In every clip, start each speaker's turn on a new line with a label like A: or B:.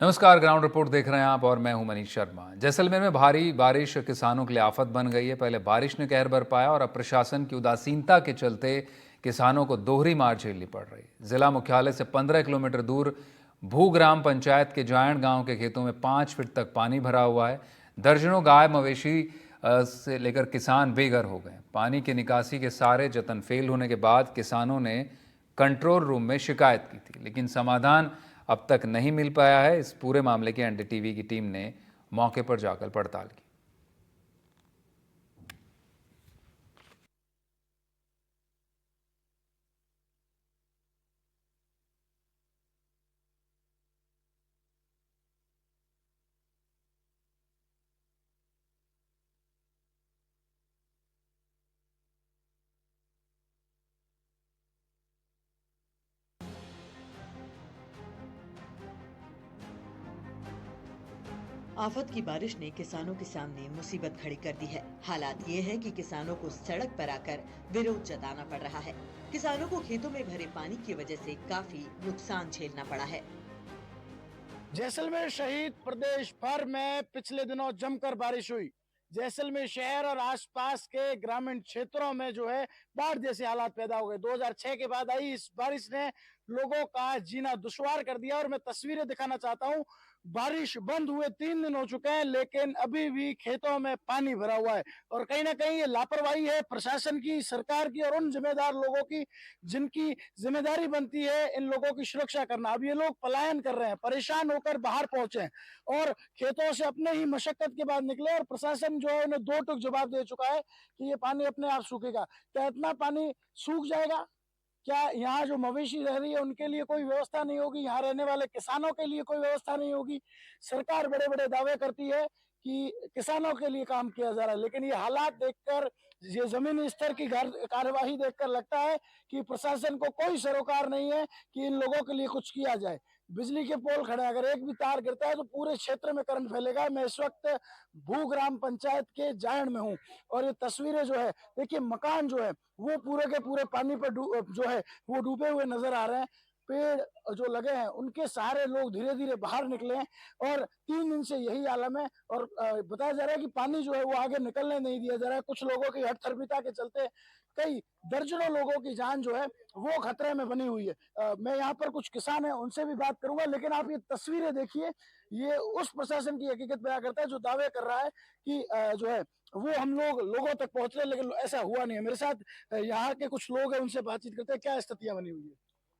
A: नमस्कार, ground report देख रहे हैं आप और मैं हूं मनीष शर्मा। जैसलमेर में भारी बारिश किसानों के लिए आफत बन गई है। पहले बारिश ने कहर बरपाया और अब प्रशासन की उदासीनता के चलते किसानों को दोहरी मार झेलनी पड़ रही। जिला मुख्यालय से 15 किलोमीटर दूर भू ग्राम पंचायत के जायण गांव के खेतों में 5 फीट तक पानी भरा हुआ है। दर्जनों गाय मवेशी से लेकर किसान बेघर हो गए। पानी की निकासी के सारे जतन फेल होने के बाद किसानों ने कंट्रोल रूम में शिकायत की थी, लेकिन समाधान अब तक नहीं मिल पाया है। इस पूरे मामले की एनडीटीवी की टीम ने मौके पर जाकर पड़ताल की।
B: आफत की बारिश ने किसानों के सामने मुसीबत खड़ी कर दी है। हालात ये है कि किसानों को सड़क पर आकर विरोध जताना पड़ रहा है। किसानों को खेतों में भरे पानी की वजह से काफी नुकसान झेलना पड़ा है।
C: जैसलमेर सहित प्रदेश भर में पिछले दिनों जमकर बारिश हुई। जैसलमेर शहर और आसपास के ग्रामीण क्षेत्रों में जो है बाढ़ जैसे हालात पैदा हो गए। 2006 के बाद आई इस बारिश ने लोगों का जीना दुश्वार कर दिया और मैं तस्वीरें दिखाना चाहता हूं। बारिश बंद हुए 3 दिन हो चुके हैं, लेकिन अभी भी खेतों में पानी भरा हुआ है और कहीं ना कहीं ये लापरवाही है प्रशासन की, सरकार की और उन जिम्मेदार लोगों की जिनकी जिम्मेदारी बनती है इन लोगों की सुरक्षा करना। अब ये लोग पलायन कर रहे हैं, परेशान होकर बाहर पहुंचे हैं और खेतों से अपने ही मशक्कत के बाद निकले और प्रशासन जो है उन्हें दो टूक जवाब दे चुका है कि ये पानी अपने आप सूखेगा। क्या इतना पानी सूख जाएगा? क्या यहाँ जो मवेशी रह रही है उनके लिए कोई व्यवस्था नहीं होगी? यहाँ रहने वाले किसानों के लिए कोई व्यवस्था नहीं होगी? सरकार बड़े बड़े दावे करती है कि किसानों के लिए काम किया जा रहा है, लेकिन ये हालात देखकर, ये जमीनी स्तर की कार्यवाही देखकर लगता है कि प्रशासन को कोई सरोकार नहीं है कि इन लोगों के लिए कुछ किया जाए। बिजली के पोल खड़े हैं, अगर एक भी तार गिरता है तो पूरे क्षेत्र में करंट फैलेगा। मैं इस वक्त भू ग्राम पंचायत के जायण में हूँ और ये तस्वीरें जो है, देखिए मकान जो है वो पूरे के पूरे पानी पर जो है वो डूबे हुए नजर आ रहे हैं। पेड़ जो लगे हैं उनके सहारे लोग धीरे धीरे बाहर निकले हैं और 3 दिन से यही आलम है और बताया जा रहा है कि पानी जो है वो आगे निकलने नहीं दिया जा रहा है। कुछ लोगों की हठधर्मिता के चलते कई दर्जनों लोगों की जान जो है वो खतरे में बनी हुई है। मैं यहाँ पर कुछ किसान हैं उनसे भी बात करूंगा, लेकिन आप ये तस्वीरें देखिए, ये उस प्रशासन की हकीकत बयां करता है जो दावे कर रहा है कि जो है वो हम लोग लोगों तक पहुंच रहे, लेकिन ऐसा हुआ नहीं है। मेरे साथ यहाँ के कुछ लोग हैं, उनसे बातचीत करते हैं। क्या स्थितियां बनी हुई है?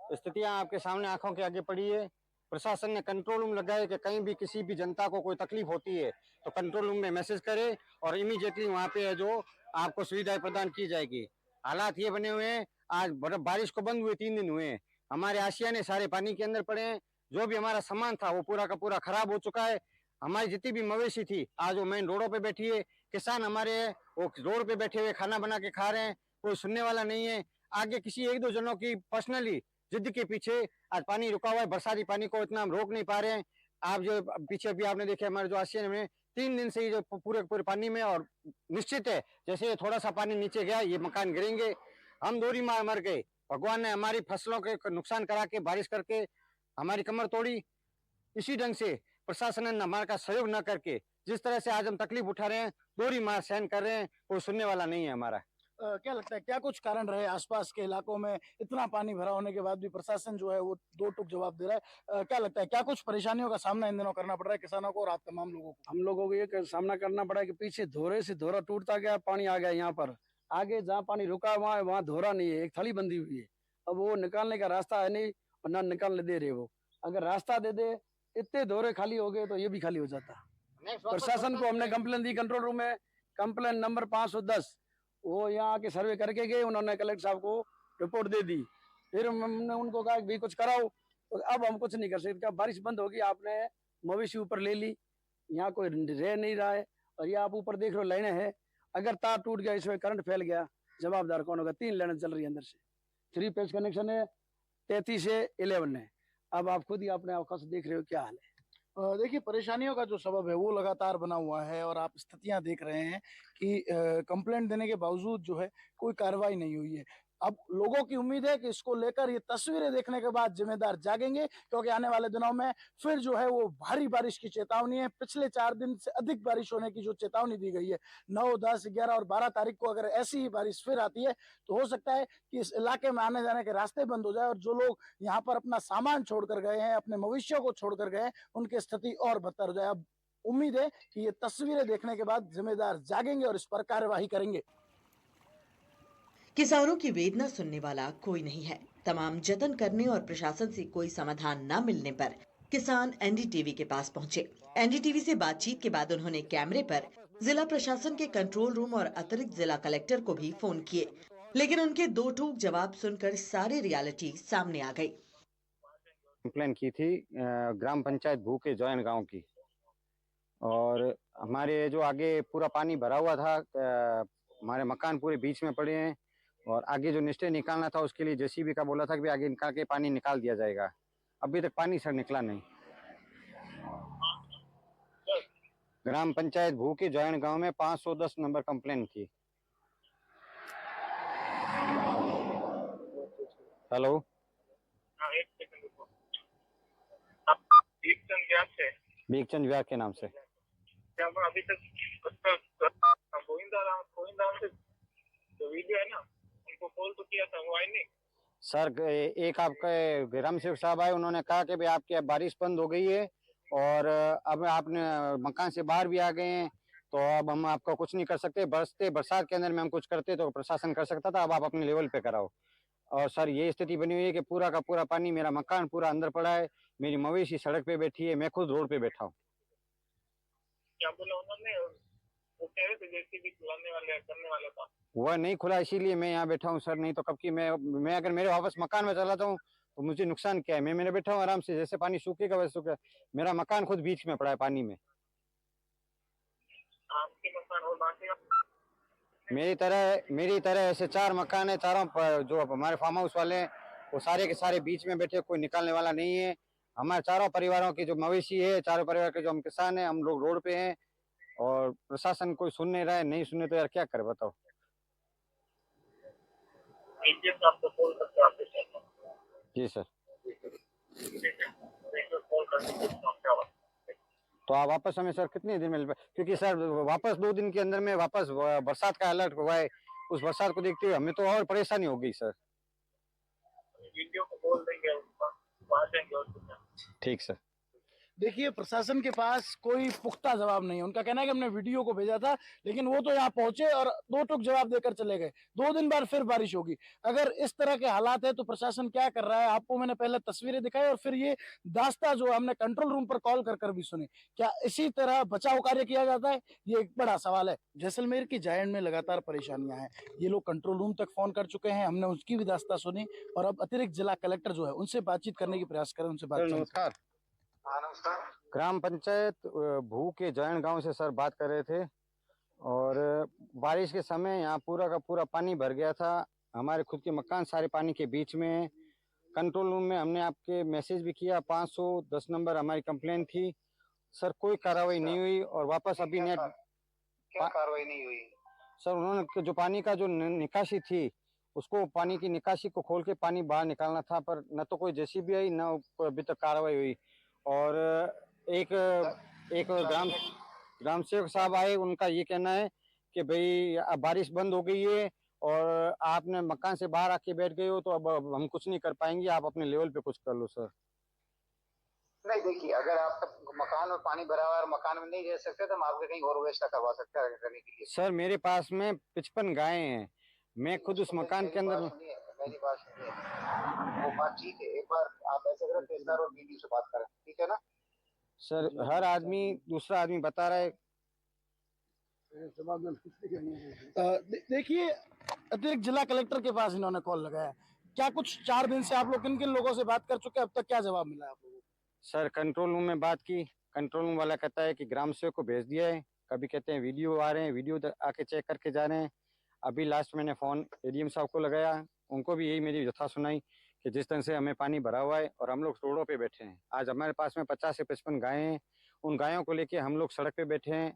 D: स्थितियां आपके सामने आंखों के आगे पड़ी है। प्रशासन ने कंट्रोल रूम लगाए कि कहीं भी किसी भी जनता को कोई तकलीफ होती है तो कंट्रोल रूम में मैसेज करे और इमीडिएटली वहां पे है जो आपको सुविधाएं प्रदान की जाएगी। हालात ये बने हुए हैं, आज बारिश को बंद हुए 3 दिन हुए हैं, हमारे आशियाने सारे पानी के अंदर पड़े हैं। जो भी हमारा सामान था वो पूरा का पूरा खराब हो चुका है। हमारी जितनी भी मवेशी थी आज वो मेन रोडों पे बैठी है। किसान हमारे वो रोड पे बैठे हुए खाना बना के खा रहे हैं, कोई सुनने वाला नहीं है। आगे किसी एक दो जनों की पर्सनली जिद के पीछे आज पानी रुका हुआ है। बरसाती पानी को इतना हम रोक नहीं पा रहे हैं। आप जो पीछे भी आपने देखे हमारे जो आशियाने में 3 दिन से ही जो पूरे पूरे पानी में, और निश्चित है जैसे थोड़ा सा पानी नीचे गया ये मकान गिरेंगे। हम दोरी मार मर गए। भगवान ने हमारी फसलों के नुकसान करा के बारिश करके हमारी कमर तोड़ी। इसी ढंग से प्रशासन ने हमारे का सहयोग न करके जिस तरह से आज हम तकलीफ उठा रहे हैं, दोहरी मार सहन कर रहे हैं, कोई सुनने वाला नहीं है हमारा।
C: क्या लगता है क्या कुछ कारण रहे आसपास के इलाकों में इतना पानी भरा होने के बाद भी प्रशासन जो है वो दो टूक जवाब दे रहा है? क्या लगता है क्या कुछ परेशानियों का सामना इन दिनों करना पड़ रहा है किसानों को और आप तमाम लोगों को?
E: हम लोगों को ये सामना करना पड़ा कि पीछे धोरे से धोरा टूटता गया, पानी आ गया यहाँ पर। आगे जहाँ पानी रुका वहाँ वहाँ धोरा नहीं है, एक थली बंधी हुई है। अब वो निकालने का रास्ता है नहीं और ना निकालने दे रहे वो। अगर रास्ता दे दे, इतने धोरे खाली हो गए तो ये भी खाली हो जाता। प्रशासन को हमने कंप्लेन दी कंट्रोल रूम में, कंप्लेन नंबर 510। वो यहाँ आके सर्वे करके गए, उन्होंने कलेक्टर साहब को रिपोर्ट दे दी। फिर हमने उनको कहा कि भाई कुछ कराओ, तो अब हम कुछ नहीं कर सकते। क्या बारिश बंद होगी, आपने मवेशी ऊपर ले ली, यहाँ कोई रह नहीं रहा है और ये आप ऊपर देख रहे हो लाइनें हैं। अगर तार टूट गया, इसमें करंट फैल गया, जवाबदार कौन होगा? 3 लाइनें चल रही है अंदर से, 3 फेज कनेक्शन है, 33 से 11 है। अब आप खुद ही अपने आंखों से देख रहे हो क्या हाल है।
C: देखिए परेशानियों का जो सबब है वो लगातार बना हुआ है और आप स्थितियां देख रहे हैं कि कंप्लेंट देने के बावजूद जो है कोई कार्रवाई नहीं हुई है। अब लोगों की उम्मीद है कि इसको लेकर ये तस्वीरें देखने के बाद जिम्मेदार जागेंगे, क्योंकि आने वाले दिनों में फिर जो है वो भारी बारिश की चेतावनी है। पिछले 4 दिन से अधिक बारिश होने की जो चेतावनी दी गई है, 9, 10, 11 और 12 तारीख को अगर ऐसी ही बारिश फिर आती है तो हो सकता है कि इस इलाके में आने जाने के रास्ते बंद हो जाए और जो लोग यहाँ पर अपना सामान छोड़कर गए हैं, अपने मवेशियों को छोड़कर गए हैं, उनकी स्थिति और बदतर हो जाए। अब उम्मीद है कि ये तस्वीरें देखने के बाद जिम्मेदार जागेंगे और इस पर कार्यवाही करेंगे।
B: किसानों की वेदना सुनने वाला कोई नहीं है। तमाम जतन करने और प्रशासन से कोई समाधान न मिलने पर किसान एनडीटीवी के पास पहुंचे। एनडीटीवी से बातचीत के बाद उन्होंने कैमरे पर जिला प्रशासन के कंट्रोल रूम और अतिरिक्त जिला कलेक्टर को भी फोन किए, लेकिन उनके दो टूक जवाब सुनकर सारी रियलिटी सामने आ गई।
D: कंप्लेन की थी ग्राम पंचायत भू के जॉइन गांव की, और हमारे जो आगे पूरा पानी भरा हुआ था, हमारे मकान पूरे बीच में पड़े हैं, और आगे जो निस्टे निकालना था उसके लिए जेसीबी का बोला था कि आगे निकाल के पानी निकाल दिया जाएगा। अभी तक पानी सर निकला नहीं। ग्राम पंचायत भू के जॉइन गांव में 510 नंबर कंप्लेन थी। हेलो, भीखचंद व्यास के नाम से।
F: क्या अभी तक गोविंदा से जो वीडियो है ना, उनको कॉल तो किया था, वो आए नहीं।
D: सर एक आपके ग्राम सेवक साहब आए, उन्होंने कहा कि भाई आपकी अब बारिश बंद हो गई है और अब आपने मकान से बाहर भी आ गए हैं, तो अब हम आपका कुछ नहीं कर सकते। बरसात के अंदर में हम कुछ करते तो प्रशासन कर सकता था, अब आप अपने लेवल पे कराओ। और सर ये स्थिति बनी हुई है कि पूरा का पूरा पानी, मेरा मकान पूरा अंदर पड़ा है, मेरी मवेशी सड़क पे बैठी है, मैं खुद रोड पे बैठा हूँ।
F: क्या बोला उन्होंने? वो कह रहे थे जेसीबी चलाने वाले करने वाला था,
D: वह नहीं खुला, इसीलिए मैं यहाँ बैठा हूँ सर। नहीं तो कब की मैं अगर मेरे वापस मकान में चलाता हूँ तो मुझे नुकसान क्या है? मैं मैंने बैठा हूँ आराम से, जैसे पानी सूखेगा वैसे सूखेगा। मेरा मकान खुद बीच में पड़ा है पानी में।
F: आपके मकान और बाकी
D: मेरी तरह ऐसे 4 मकान है, चारों पर जो हमारे फार्म हाउस वाले हैं वो सारे के सारे बीच में बैठे, कोई निकालने वाला नहीं है। हमारे चारों परिवारों की जो मवेशी है, चारों परिवार के जो हम किसान हैं, हम लोग रोड पे हैं और प्रशासन कोई सुन नहीं रहा है। नहीं सुने तो यार क्या करे बताओ।
F: एटीएम आपको कॉल करके आप
D: जी सर,
F: कॉल करके क्या बात।
D: तो आप वापस हमें सर कितने दिन में, क्योंकि सर वापस 2 दिन के अंदर में वापस बरसात का अलर्ट हुआ है, उस बरसात को देखते हुए हमें तो और परेशानी हो गई सर।
F: वीडियो को बोल देंगे, वहाँ जाएंगे और कुछ।
D: ठीक सर।
C: देखिए, प्रशासन के पास कोई पुख्ता जवाब नहीं है। उनका कहना है कि हमने वीडियो को भेजा था, लेकिन वो तो यहाँ पहुंचे और 2 टूक जवाब देकर चले गए। 2 दिन बाद फिर बारिश होगी। अगर इस तरह के हालात है तो प्रशासन क्या कर रहा है? आपको मैंने पहले तस्वीरें दिखाई और फिर ये दास्ता जो हमने कंट्रोल रूम पर कॉल कर भी सुनी। क्या इसी तरह बचाव कार्य किया जाता है? ये एक बड़ा सवाल है। जैसलमेर की जायंट में लगातार परेशानियां हैं। ये लोग कंट्रोल रूम तक फोन कर चुके हैं, हमने उसकी भी दास्ता सुनी और अब अतिरिक्त जिला कलेक्टर जो है उनसे बातचीत करने की प्रयास करें, उनसे बातचीत।
D: नमस्कार। ग्राम पंचायत भू के जॉइन गांव से सर बात कर रहे थे, और बारिश के समय यहाँ पूरा का पूरा पानी भर गया था। हमारे खुद के मकान सारे पानी के बीच में हैं। कंट्रोल रूम में हमने आपके मैसेज भी किया, 510 नंबर हमारी कंप्लेन थी सर, कोई कार्रवाई नहीं हुई। और वापस अभी नेट
G: क्या कार्रवाई नहीं हुई?
D: सर उन्होंने जो पानी का जो निकासी थी, उसको पानी की निकासी को खोल के पानी बाहर निकालना था, पर न तो कोई जेसीबी आई, न अभी तक कार्रवाई हुई। और एक ग्राम सेवक साहब आए, उनका ये कहना है कि भाई अब बारिश बंद हो गई है और आपने मकान से बाहर आके बैठ गए हो, तो अब हम कुछ नहीं कर पाएंगे, आप अपने लेवल पे कुछ कर लो सर।
G: नहीं, देखिए, अगर आपका मकान में पानी भरा हुआ है और मकान में नहीं रह सकते तो हम आपके कहीं और व्यवस्था करवा सकते हैं करने के लिए।
D: सर मेरे पास में 55 गायें हैं, मैं खुद उस मकान के अंदर।
G: मेरी बात सुनिए, वो बात ठीक है। एक बार आप ऐसे करें, तेजदार और बीडी से बात करें, ठीक है ना?
D: सर हर आदमी दूसरा आदमी बता रहा है।
C: देखिए, अतिरिक्त जिला कलेक्टर के पास इन्होंने कॉल लगाया। क्या कुछ 4 दिन से आप लोग किन किन लोगों से बात कर चुके हैं? अब तक क्या जवाब मिला है आप लोगों को?
D: सर कंट्रोल रूम में बात की, कंट्रोल रूम वाला कहता है कि ग्राम सेवक को भेज दिया है, कभी कहते हैं वीडियो आ रहे हैं, वीडियो आके चेक करके जा रहे हैं। अभी लास्ट मैंने फ़ोन एडीएम साहब को लगाया, उनको भी यही मेरी व्यथा सुनाई कि जिस तरह से हमें पानी भरा हुआ है और हम लोग रोडों पे बैठे हैं। आज हमारे पास में 50 से 55 गायें हैं, उन गायों को लेके हम लोग सड़क पे बैठे हैं।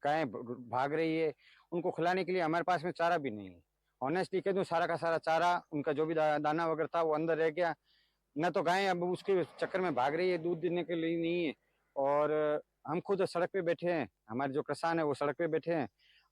D: गायें भाग रही है, उनको खिलाने के लिए हमारे पास में चारा भी नहीं है। ऑनेस्टली कह दूं, सारा का सारा चारा उनका जो भी दाना वगैरह था वो अंदर रह गया। न तो गायें अब उसके चक्कर में भाग रही है, दूध देने के लिए नहीं है। और हम खुद सड़क पे बैठे हैं, हमारे जो किसान है वो सड़क पे बैठे हैं।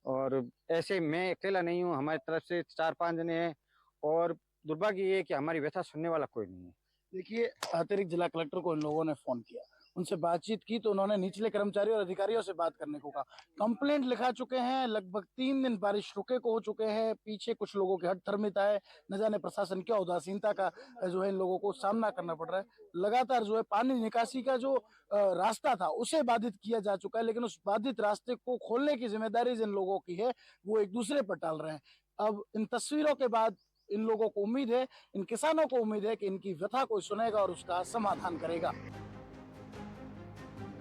D: और ऐसे मैं अकेला नहीं हूँ, हमारी तरफ से 4-5 जने हैं। और दुर्भाग्य ये है कि हमारी व्यथा सुनने वाला कोई नहीं है।
C: देखिए, अतिरिक्त जिला कलेक्टर को इन लोगों ने फोन किया, उनसे बातचीत की तो उन्होंने निचले कर्मचारियों और अधिकारियों से बात करने को कहा। कंप्लेंट लिखा चुके हैं, लगभग 3 दिन बारिश रुके को हो चुके हैं। पीछे कुछ लोगों की हठधर्मिता है, न जाने प्रशासन क्या उदासीनता का जो है इन लोगों को सामना करना पड़ रहा है। लगातार जो है पानी निकासी का जो रास्ता था उसे बाधित किया जा चुका है, लेकिन उस बाधित रास्ते को खोलने की जिम्मेदारी जिन लोगों की है वो एक दूसरे पर टाल रहे हैं। अब इन तस्वीरों के बाद इन लोगों को उम्मीद है, इन किसानों को उम्मीद है कि इनकी व्यथा कोई सुनेगा और उसका समाधान करेगा।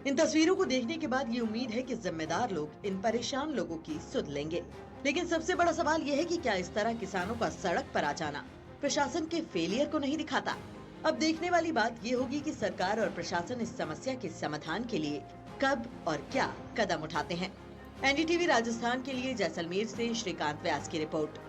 B: इन तस्वीरों को देखने के बाद ये उम्मीद है कि जिम्मेदार लोग इन परेशान लोगों की सुध लेंगे। लेकिन सबसे बड़ा सवाल ये है कि क्या इस तरह किसानों का सड़क पर आ जाना प्रशासन के फेलियर को नहीं दिखाता? अब देखने वाली बात ये होगी कि सरकार और प्रशासन इस समस्या के समाधान के लिए कब और क्या कदम उठाते हैं। एनडीटीवी राजस्थान के लिए जैसलमेर से श्रीकांत व्यास की रिपोर्ट।